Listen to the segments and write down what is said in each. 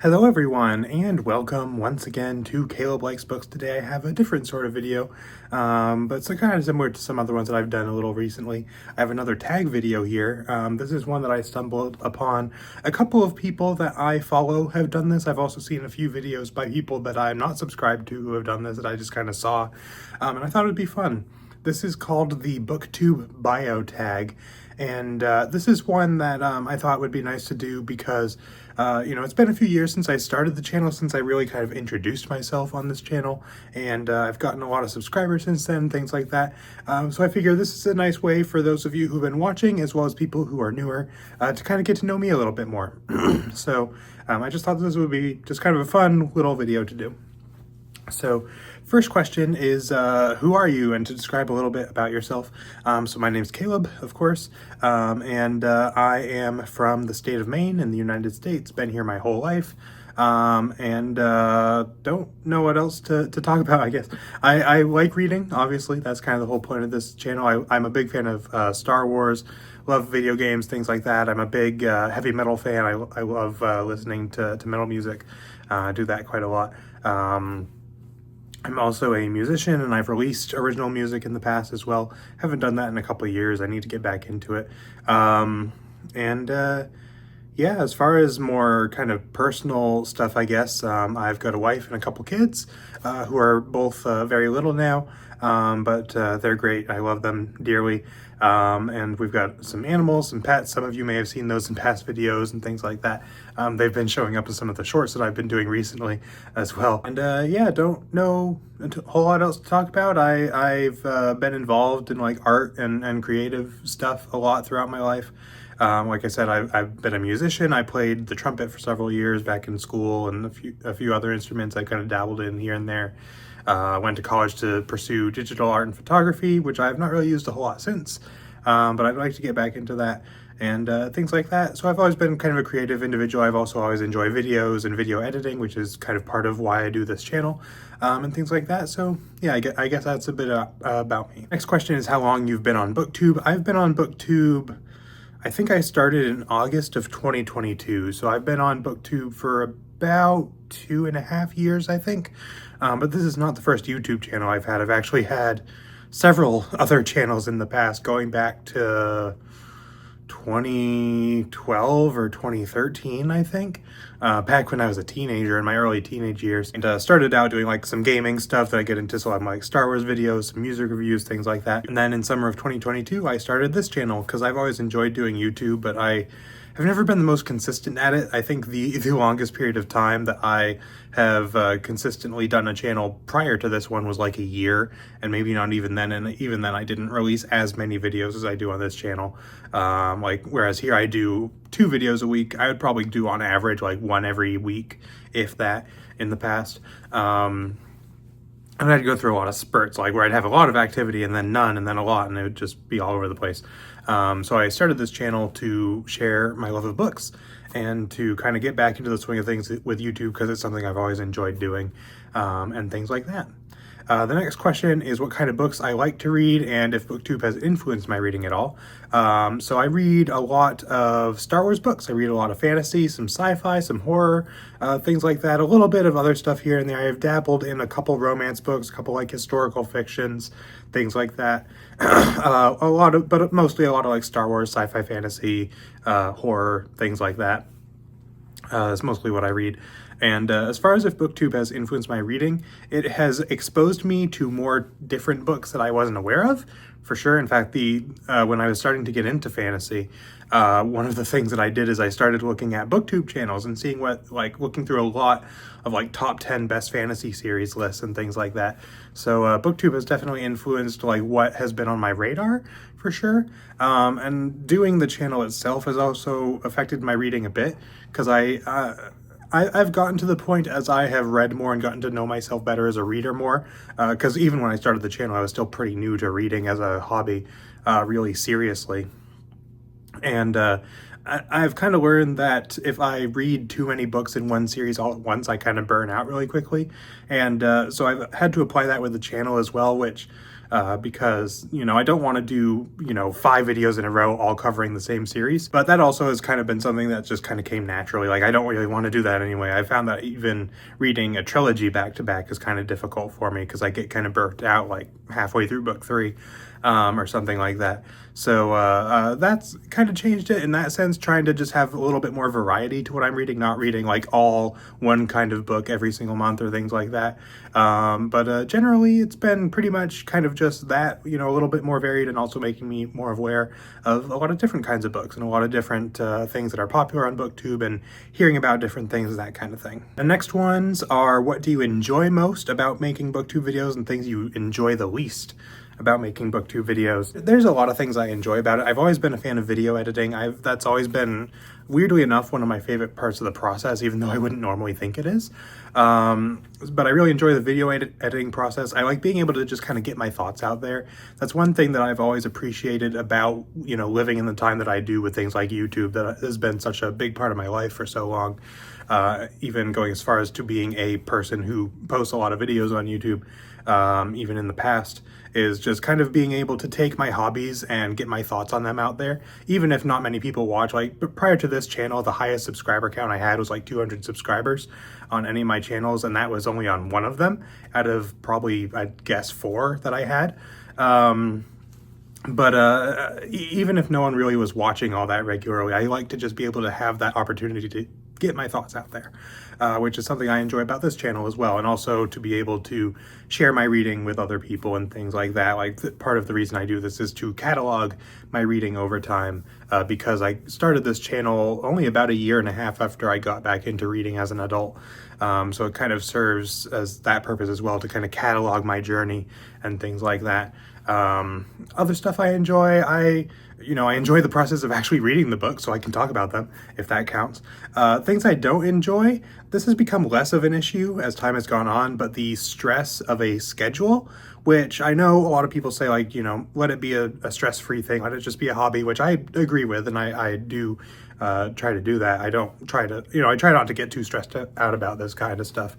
Hello everyone, and welcome once again to Caleb Likes Books. Today I have a different sort of video, but it's kind of similar to some other ones that I've done a little recently. I have another tag video here. This is one that I stumbled upon. A couple of people that I follow have done this. I've also seen a few videos by people that I'm not subscribed to who have done this that I just kind of saw, and I thought it would be fun. This is called the BookTube Bio Tag, and this is one that I thought would be nice to do because, it's been a few years since I started the channel, since I really kind of introduced myself on this channel, and I've gotten a lot of subscribers since then, things like that. So I figure this is a nice way for those of you who've been watching, as well as people who are newer, to kind of get to know me a little bit more. So I just thought this would be just kind of a fun little video to do. So first question is, who are you? And to describe a little bit about yourself. So my name's Caleb, of course, and I am from the state of Maine in the United States. Been here my whole life, and don't know what else to talk about, I guess. I like reading, obviously. That's kind of the whole point of this channel. I'm a big fan of Star Wars, love video games, things like that. I'm a big heavy metal fan. I love listening to metal music. I do that quite a lot. I'm also a musician, and I've released original music in the past as well. Haven't done that in a couple of years. I need to get back into it. Yeah, as far as more kind of personal stuff, I guess, I've got a wife and a couple kids who are both very little now, but they're great. I love them dearly. And we've got some animals, some pets. Some of you may have seen those in past videos and things like that. They've been showing up in some of the shorts that I've been doing recently as well. And yeah, don't know a whole lot else to talk about. I've been involved in like art and creative stuff a lot throughout my life. Like I said, I've been a musician. I played the trumpet for several years back in school, and a few other instruments I kind of dabbled in here and there. I went to college to pursue digital art and photography, which I've not really used a whole lot since, but I'd like to get back into that and things like that. So I've always been kind of a creative individual. I've also always enjoyed videos and video editing, which is kind of part of why I do this channel, and things like that. So yeah, I guess that's a bit about me. Next question is how long you've been on BookTube. I've been on BookTube, I think I started in August of 2022. So I've been on BookTube for about 2.5 years, I think. But this is not the first YouTube channel I've had. I've actually had several other channels in the past, going back to 2012 or 2013, I think, back when I was a teenager, in my early teenage years, and started out doing like some gaming stuff that I get into, so I'm like Star Wars videos, some music reviews, things like that. And then in summer of 2022, I started this channel because I've always enjoyed doing YouTube, but I've never been the most consistent at it. I think the longest period of time that I have consistently done a channel prior to this one was like a year, and maybe not even then, and even then I didn't release as many videos as I do on this channel. Whereas here I do 2 videos a week. I would probably do on average like 1 every week, if that, in the past. And I'd go through a lot of spurts, like where I'd have a lot of activity and then none and then a lot, and it would just be all over the place. So I started this channel to share my love of books and to kind of get back into the swing of things with YouTube, because it's something I've always enjoyed doing, and things like that. The next question is what kind of books I like to read and if BookTube has influenced my reading at all. So I read a lot of Star Wars books. I read a lot of fantasy, some sci-fi, some horror, things like that. A little bit of other stuff here and there. I've dabbled in a couple romance books, a couple like historical fictions, things like that. But mostly a lot of like Star Wars, sci-fi, fantasy, horror, things like that. That's mostly what I read. And as far as if BookTube has influenced my reading, it has exposed me to more different books that I wasn't aware of, for sure. In fact, when I was starting to get into fantasy, one of the things that I did is I started looking at BookTube channels and seeing looking through a lot of like top 10 best fantasy series lists and things like that. So BookTube has definitely influenced like what has been on my radar, for sure. And doing the channel itself has also affected my reading a bit, because I've gotten to the point as I have read more and gotten to know myself better as a reader more, because even when I started the channel, I was still pretty new to reading as a hobby, really seriously. And I've kind of learned that if I read too many books in one series all at once, I kind of burn out really quickly. And so I've had to apply that with the channel as well, which because, you know, I don't want to do, you know, 5 videos in a row all covering the same series. But that also has kind of been something that just kind of came naturally. Like, I don't really want to do that anyway. I found that even reading a trilogy back to back is kind of difficult for me because I get kind of burnt out like halfway through book 3. Or something like that. So that's kind of changed it in that sense, trying to just have a little bit more variety to what I'm reading, not reading like all one kind of book every single month or things like that. But generally it's been pretty much kind of just that, you know, a little bit more varied, and also making me more aware of a lot of different kinds of books and a lot of different things that are popular on BookTube, and hearing about different things, that kind of thing. The next ones are, what do you enjoy most about making BookTube videos, and things you enjoy the least about making BookTube videos. There's a lot of things I enjoy about it. I've always been a fan of video editing. That's always been, weirdly enough, one of my favorite parts of the process, even though I wouldn't normally think it is. But I really enjoy the video editing process. I like being able to just kind of get my thoughts out there. That's one thing that I've always appreciated about, you know, living in the time that I do with things like YouTube, that has been such a big part of my life for so long. Even going as far as to being a person who posts a lot of videos on YouTube, even in the past, is just kind of being able to take my hobbies and get my thoughts on them out there, even if not many people watch. Like, prior to this channel, the highest subscriber count I had was like 200 subscribers on any of my channels, and that was only on one of them out of probably, I'd guess, 4 that I had. But even if no one really was watching all that regularly, I like to just be able to have that opportunity to get my thoughts out there, which is something I enjoy about this channel as well. And also to be able to share my reading with other people and things like that. Like, part of the reason I do this is to catalog my reading over time, because I started this channel only about 1.5 years after I got back into reading as an adult. So it kind of serves as that purpose as well, to kind of catalog my journey and things like that. Other stuff I enjoy, I enjoy the process of actually reading the book, so I can talk about them, if that counts. Things I don't enjoy, this has become less of an issue as time has gone on, but the stress of a schedule, which I know a lot of people say, like, you know, let it be a stress-free thing, let it just be a hobby, which I agree with, and I do try to do that. I don't try to, I try not to get too stressed out about this kind of stuff.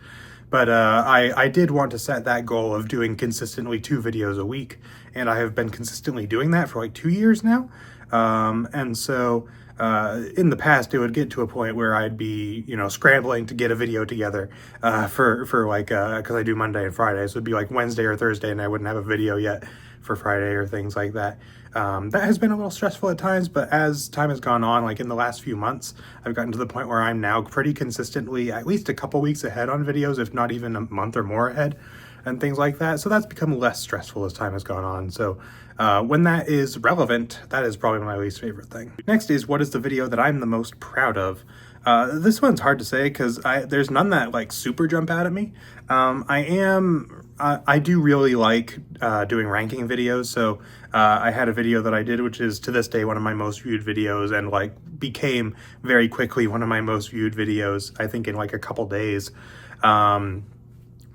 But I did want to set that goal of doing consistently 2 videos a week, and I have been consistently doing that for like 2 years now. And so in the past, it would get to a point where I'd be, scrambling to get a video together for like, because I do Monday and Friday, so it'd be like Wednesday or Thursday, and I wouldn't have a video yet for Friday or things like that. That has been a little stressful at times, but as time has gone on, like in the last few months, I've gotten to the point where I'm now pretty consistently at least a couple weeks ahead on videos, if not even a month or more ahead, and things like that. So that's become less stressful as time has gone on. So when that is relevant, that is probably my least favorite thing. Next is, what is the video that I'm the most proud of? This one's hard to say because there's none that like super jump out at me. I do really like doing ranking videos. So I had a video that I did, which is to this day one of my most viewed videos, and like became very quickly one of my most viewed videos, I think in like a couple days.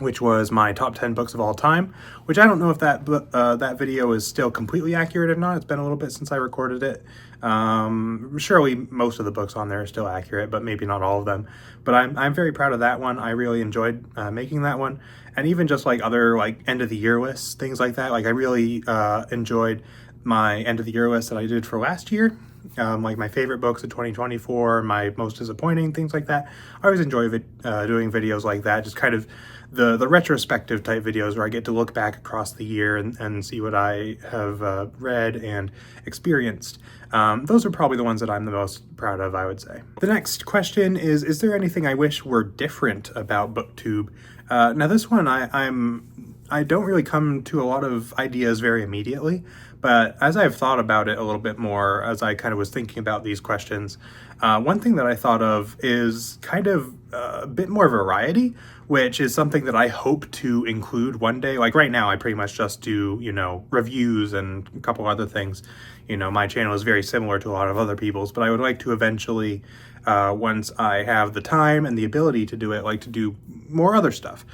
Which was my top 10 books of all time, which I don't know if that video is still completely accurate or not. It's been a little bit since I recorded it. Surely most of the books on there are still accurate, but maybe not all of them. But I'm very proud of that one. I really enjoyed making that one. And even just like other like end of the year lists, things like that. Like, I really enjoyed my end of the year list that I did for last year. Like my favorite books of 2024, my most disappointing, things like that. I always enjoy doing videos like that, just kind of the retrospective type videos where I get to look back across the year and see what I have read and experienced. Those are probably the ones that I'm the most proud of, I would say. The next question is there anything I wish were different about BookTube? Now this one, I don't really come to a lot of ideas very immediately, but as I've thought about it a little bit more, as I kind of was thinking about these questions, one thing that I thought of is kind of a bit more variety, which is something that I hope to include one day. Like right now, I pretty much just do, reviews and a couple other things. My channel is very similar to a lot of other people's, but I would like to eventually, once I have the time and the ability to do it, like to do more other stuff.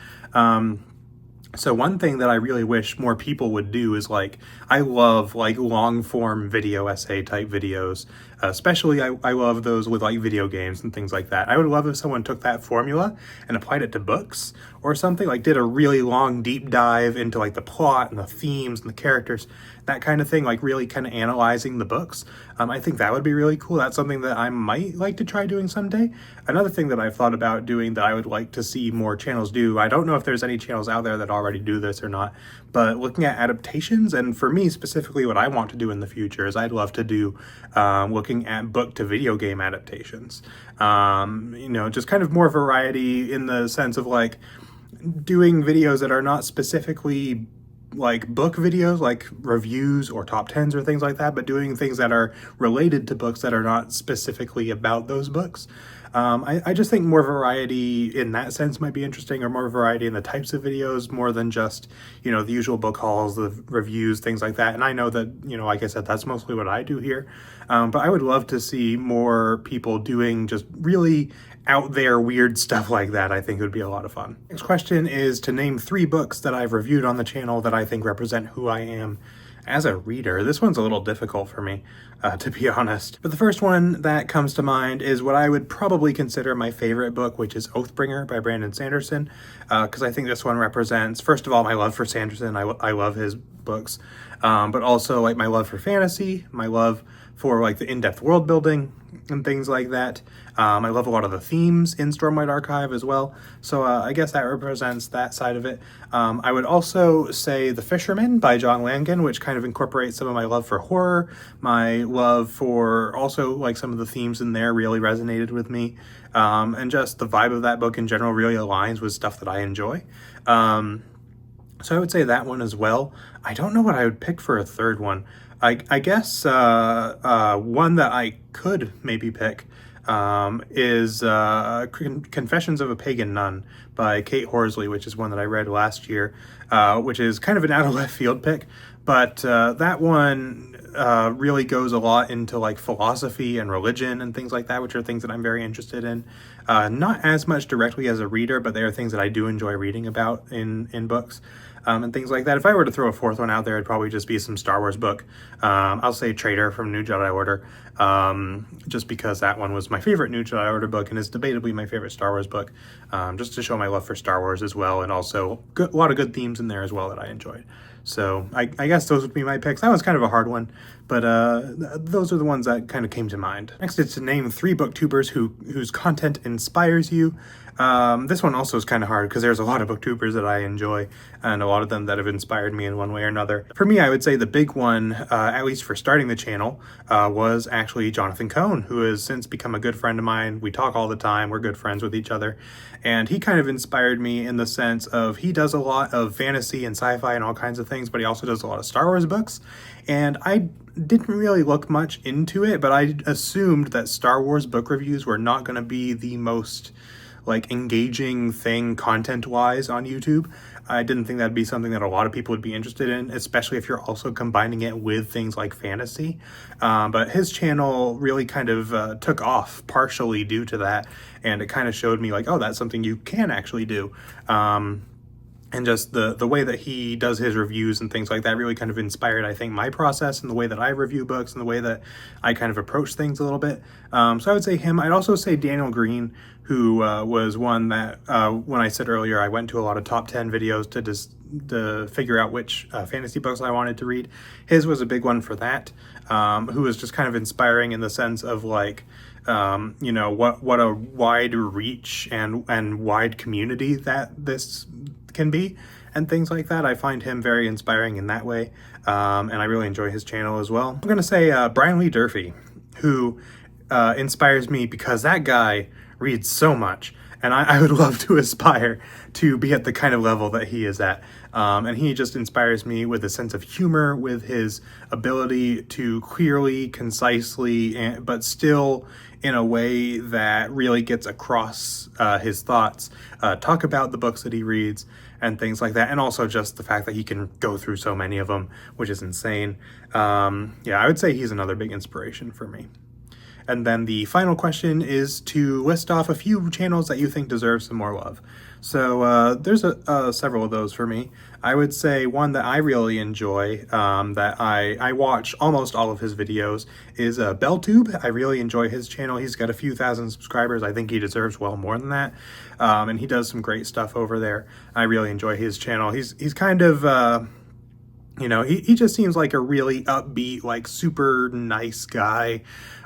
So one thing that I really wish more people would do is like, I love like long form video essay type videos, especially I love those with like video games and things like that. I would love if someone took that formula and applied it to books or something, like did a really long deep dive into like the plot and the themes and the characters, that kind of thing, like really kind of analyzing the books. I think that would be really cool. That's something that I might like to try doing someday. Another thing that I've thought about doing that I would like to see more channels do, I don't know if there's any channels out there that already do this or not, but looking at adaptations, and for me specifically what I want to do in the future is I'd love to do looking at book to video game adaptations. You know, just kind of more variety in the sense of like doing videos that are not specifically like book videos, like reviews or top 10s or things like that, but doing things that are related to books that are not specifically about those books. I just think more variety in that sense might be interesting, or more variety in the types of videos, more than just, you know, the usual book hauls, the reviews, things like that. And I know that, you know, like I said, that's mostly what I do here. But I would love to see more people doing just really out there weird stuff like that. I think it would be a lot of fun. Next question is to name 3 books that I've reviewed on the channel that I think represent who I am as a reader. This one's a little difficult for me, to be honest. But the first one that comes to mind is what I would probably consider my favorite book, which is Oathbringer by Brandon Sanderson, because I think this one represents, first of all, my love for Sanderson. I love his books, but also like my love for fantasy, my love for like the in-depth world building and things like that. I love a lot of the themes in Stormlight Archive as well. So I guess that represents that side of it. I would also say The Fisherman by John Langan, which kind of incorporates some of my love for horror. My love for also like some of the themes in there really resonated with me. And just the vibe of that book in general really aligns with stuff that I enjoy. So I would say that one as well. I don't know what I would pick for a third one. I guess one that I could maybe pick is Confessions of a Pagan Nun by Kate Horsley, which is one that I read last year, which is kind of an out of left field pick, but that one really goes a lot into like philosophy and religion and things like that, which are things that I'm very interested in. Not as much directly as a reader, but they are things that I do enjoy reading about in books. And things like that. If I were to throw a fourth one out there, it'd probably just be some Star Wars book. I'll say Traitor from New Jedi Order, just because that one was my favorite New Jedi Order book and is debatably my favorite Star Wars book, just to show my love for Star Wars as well, and also a lot of good themes in there as well that I enjoyed. So I guess those would be my picks. That was kind of a hard one, but those are the ones that kind of came to mind. Next is to name 3 booktubers whose content inspires you. This one also is kind of hard because there's a lot of booktubers that I enjoy and a lot of them that have inspired me in one way or another. For me, I would say the big one, at least for starting the channel, was actually Jonathan Cohn, who has since become a good friend of mine. We talk all the time. We're good friends with each other. And he kind of inspired me in the sense of he does a lot of fantasy and sci-fi and all kinds of things, but he also does a lot of Star Wars books. And I didn't really look much into it, but I assumed that Star Wars book reviews were not going to be the most like engaging thing content-wise on YouTube. I didn't think that'd be something that a lot of people would be interested in, especially if you're also combining it with things like fantasy. But his channel really kind of took off partially due to that, and it kind of showed me like, oh, that's something you can actually do. And just the way that he does his reviews and things like that really kind of inspired, I think, my process and the way that I review books and the way that I kind of approach things a little bit. So I would say him. I'd also say Daniel Green, who was one that, when I said earlier, I went to a lot of top 10 videos to figure out which fantasy books I wanted to read. His was a big one for that, who was just kind of inspiring in the sense of like, you know, what a wide reach and wide community that this can be and things like that. I find him very inspiring in that way, and I really enjoy his channel as well. I'm gonna say Brian Lee Durfee, who inspires me because that guy reads so much, and I would love to aspire to be at the kind of level that he is at. And he just inspires me with a sense of humor, with his ability to clearly, concisely, but still in a way that really gets across his thoughts, talk about the books that he reads and things like that. And also just the fact that he can go through so many of them, which is insane. Yeah, I would say he's another big inspiration for me. And then the final question is to list off a few channels that you think deserve some more love. So there's several of those for me. I would say one that I really enjoy, that I watch almost all of his videos, is BookTube. I really enjoy his channel. He's got a few thousand subscribers. I think he deserves well more than that. And he does some great stuff over there. I really enjoy his channel. He's kind of... you know, he just seems like a really upbeat, like super nice guy,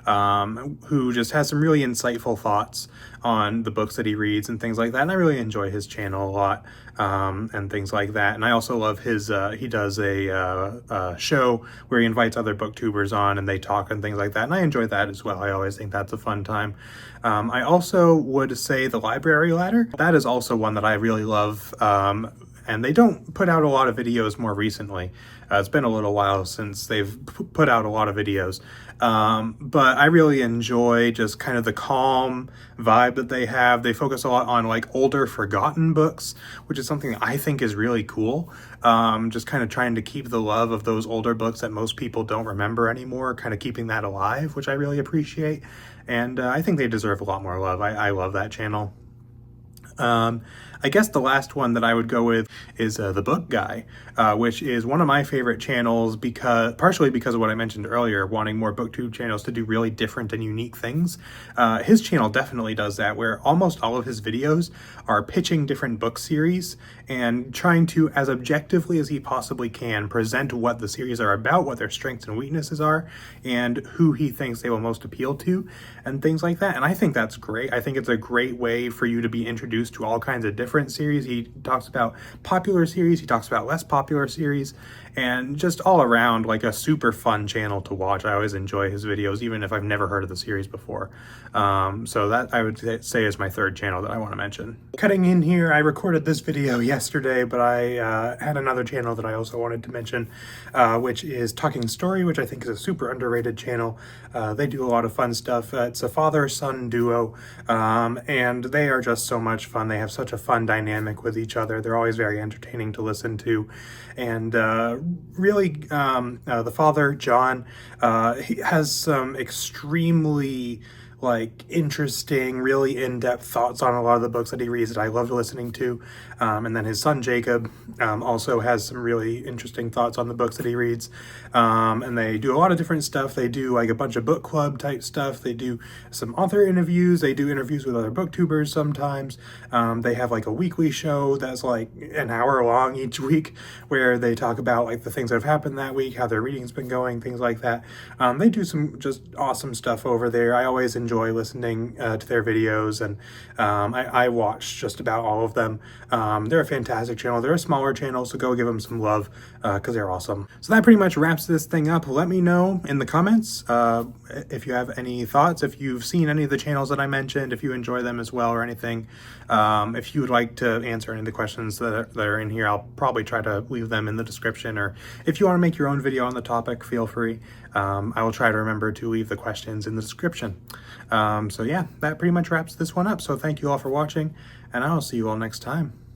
who just has some really insightful thoughts on the books that he reads and things like that. And I really enjoy his channel a lot, and things like that. And I also love his, he does a show where he invites other booktubers on and they talk and things like that. And I enjoy that as well. I always think that's a fun time. I also would say The Library Ladder. That is also one that I really love. And they don't put out a lot of videos more recently. It's been a little while since they've put out a lot of videos. But I really enjoy just kind of the calm vibe that they have. They focus a lot on like older forgotten books, which is something I think is really cool. Just kind of trying to keep the love of those older books that most people don't remember anymore, kind of keeping that alive, which I really appreciate. And I think they deserve a lot more love. I love that channel. I guess the last one that I would go with is The Book Guy, which is one of my favorite channels partially because of what I mentioned earlier, wanting more BookTube channels to do really different and unique things. His channel definitely does that, where almost all of his videos are pitching different book series and trying to, as objectively as he possibly can, present what the series are about, what their strengths and weaknesses are, and who he thinks they will most appeal to, and things like that. And I think that's great. I think it's a great way for you to be introduced to all kinds of different series. He talks about popular series, he talks about less popular series, and just all around like a super fun channel to watch. I always enjoy his videos, even if I've never heard of the series before. So that I would say is my third channel that I want to mention. Cutting in here, I recorded this video yesterday, but I had another channel that I also wanted to mention, which is Talking Story, which I think is a super underrated channel. They do a lot of fun stuff. It's a father-son duo, and they are just so much fun. They have such a fun dynamic with each other. They're always very entertaining to listen to. And really, the father, John, he has some extremely like interesting, really in-depth thoughts on a lot of the books that he reads that I loved listening to. And then his son Jacob also has some really interesting thoughts on the books that he reads. And they do a lot of different stuff. They do like a bunch of book club type stuff. They do some author interviews. They do interviews with other booktubers sometimes. They have like a weekly show that's like an hour long each week, where they talk about like the things that have happened that week, how their reading's been going, things like that. They do some just awesome stuff over there. I always enjoy listening to their videos, and I watch just about all of them. They're a fantastic channel. They're a smaller channel, so go give them some love because they're awesome. So that pretty much wraps this thing up. Let me know in the comments if you have any thoughts, if you've seen any of the channels that I mentioned, if you enjoy them as well or anything. If you would like to answer any of the questions that are in here, I'll probably try to leave them in the description, or if you want to make your own video on the topic, feel free. I will try to remember to leave the questions in the description. So yeah, that pretty much wraps this one up. So thank you all for watching, and I'll see you all next time.